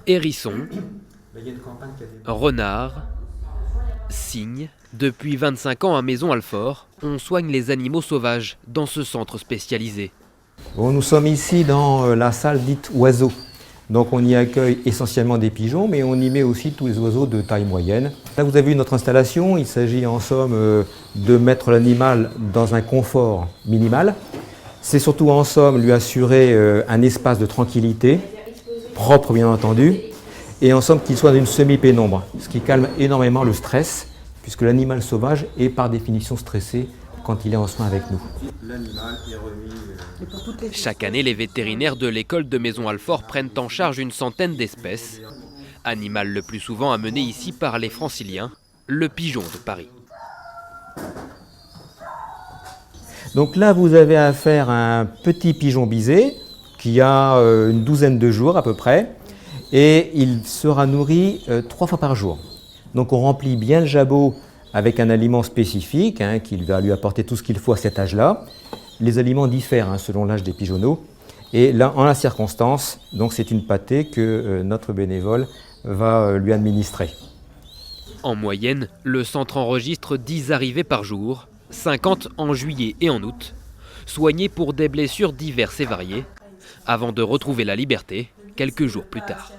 Hérissons, renards, cygnes. Depuis 25 ans à Maisons-Alfort, on soigne les animaux sauvages dans ce centre spécialisé. Bon, nous sommes ici dans la salle dite oiseaux. Donc on y accueille essentiellement des pigeons, mais on y met aussi tous les oiseaux de taille moyenne. Là vous avez vu notre installation, il s'agit en somme de mettre l'animal dans un confort minimal. C'est surtout en somme lui assurer un espace de tranquillité, propre bien entendu, et en somme qu'il soit dans une semi-pénombre, ce qui calme énormément le stress, puisque l'animal sauvage est par définition stressé quand il est en soins avec nous. Chaque année, les vétérinaires de l'école de Maisons-Alfort prennent en charge une centaine d'espèces. Animal le plus souvent amené ici par les franciliens, le pigeon de Paris. Donc là, vous avez affaire à un petit pigeon bisé qui a une douzaine de jours à peu près et il sera nourri 3 fois par jour. Donc on remplit bien le jabot avec un aliment spécifique qui va lui apporter tout ce qu'il faut à cet âge-là. Les aliments diffèrent selon l'âge des pigeonneaux. Et là, en la circonstance, donc c'est une pâtée que notre bénévole va lui administrer. En moyenne, le centre enregistre 10 arrivées par jour, 50 en juillet et en août, soignés pour des blessures diverses et variées, avant de retrouver la liberté quelques jours plus tard.